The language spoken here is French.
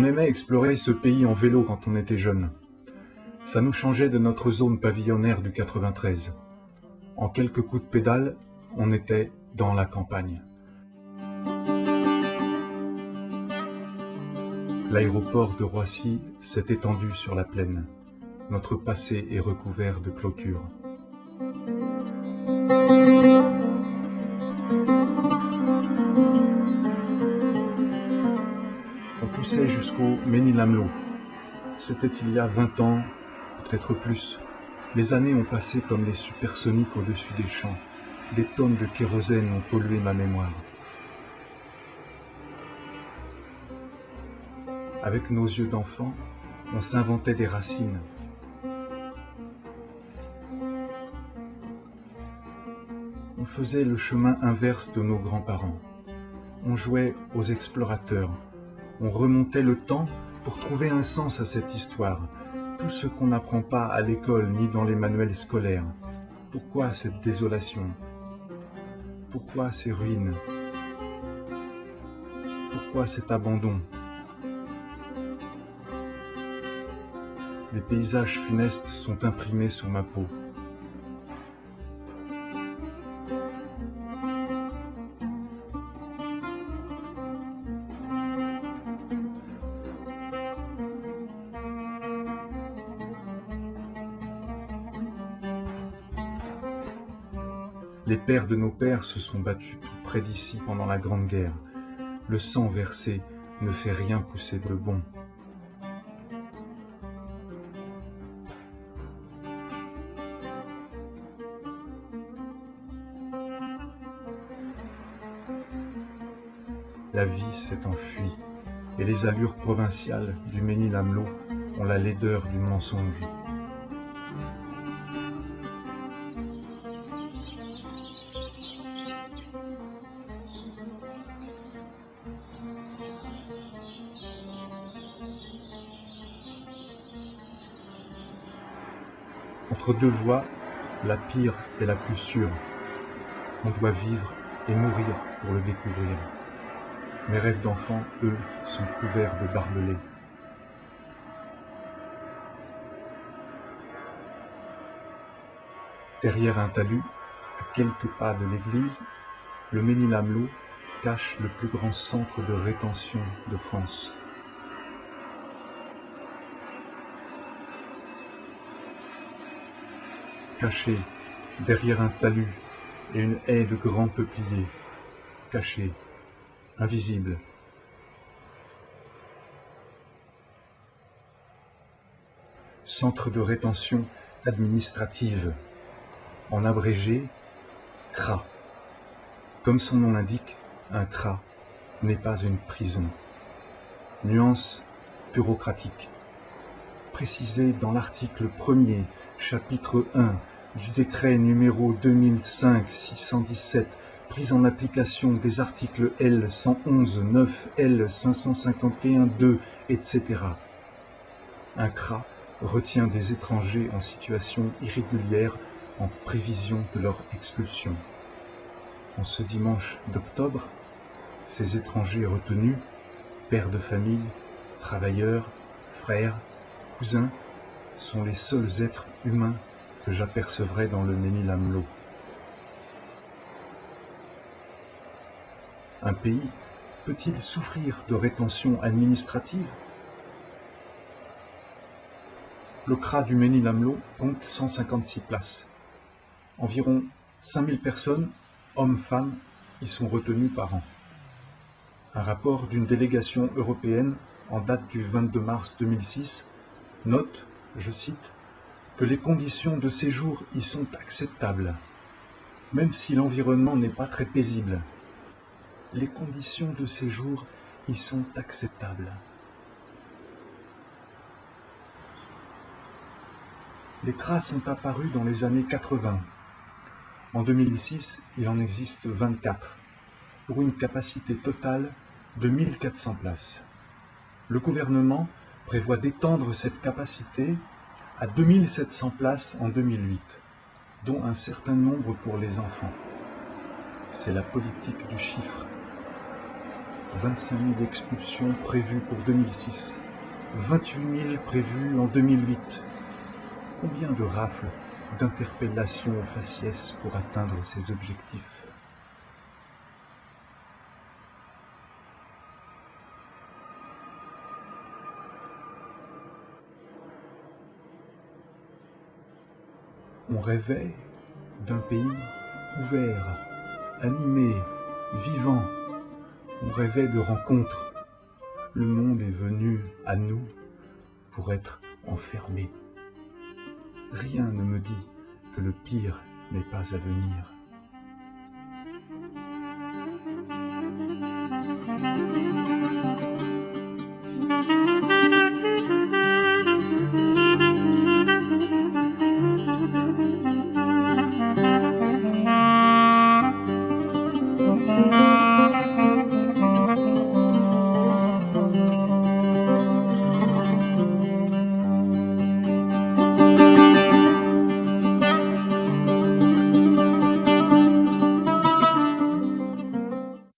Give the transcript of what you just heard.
On aimait explorer ce pays en vélo quand on était jeune. Ça nous changeait de notre zone pavillonnaire du 93. En quelques coups de pédale, on était dans la campagne. L'aéroport de Roissy s'est étendu sur la plaine. Notre passé est recouvert de clôtures. On poussait jusqu'au Mesnil-Amelot. C'était il y a 20 ans, peut-être plus. Les années ont passé comme les supersoniques au-dessus des champs. Des tonnes de kérosène ont pollué ma mémoire. Avec nos yeux d'enfants, on s'inventait des racines. On faisait le chemin inverse de nos grands-parents. On jouait aux explorateurs. On remontait le temps pour trouver un sens à cette histoire. Tout ce qu'on n'apprend pas à l'école ni dans les manuels scolaires. Pourquoi cette désolation? Pourquoi ces ruines? Pourquoi cet abandon? Des paysages funestes sont imprimés sur ma peau. Les pères de nos pères se sont battus tout près d'ici pendant la Grande Guerre. Le sang versé ne fait rien pousser de bon. La vie s'est enfuie, et les allures provinciales du Mesnil-Amelot ont la laideur du mensonge. Entre deux voies, la pire est la plus sûre. On doit vivre et mourir pour le découvrir. Mes rêves d'enfant, eux, sont couverts de barbelés. Derrière un talus, à quelques pas de l'église, le Mesnil-Amelot cache le plus grand centre de rétention de France. Caché derrière un talus et une haie de grands peupliers, caché, invisible. Centre de rétention administrative, en abrégé, CRA. Comme son nom l'indique, un CRA n'est pas une prison. Nuance bureaucratique. Précisée dans l'article 1er, chapitre 1 du décret numéro 2005-617, prise en application des articles L 111, 9, L 551, 2, etc. Un CRA retient des étrangers en situation irrégulière en prévision de leur expulsion. En ce dimanche d'octobre, ces étrangers retenus, pères de famille, travailleurs, frères, cousins, sont les seuls êtres humains que j'apercevrai dans le Mesnil-Amelot. Un pays peut-il souffrir de rétention administrative? Le CRA du Mesnil-Amelot compte 156 places. Environ 5000 personnes, hommes-femmes, y sont retenues par an. Un rapport d'une délégation européenne en date du 22 mars 2006 note, je cite, que les conditions de séjour y sont acceptables, même si l'environnement n'est pas très paisible. Les conditions de séjour y sont acceptables. Les CRA sont apparus dans les années 80. En 2006, il en existe 24, pour une capacité totale de 1400 places. Le gouvernement prévoit d'étendre cette capacité à 2700 places en 2008, dont un certain nombre pour les enfants. C'est la politique du chiffre. 25 000 expulsions prévues pour 2006, 28 000 prévues en 2008. Combien de rafles, d'interpellations au faciès pour atteindre ces objectifs ? On rêvait d'un pays ouvert, animé, vivant. On rêvait de rencontres. Le monde est venu à nous pour être enfermé. Rien ne me dit que le pire n'est pas à venir.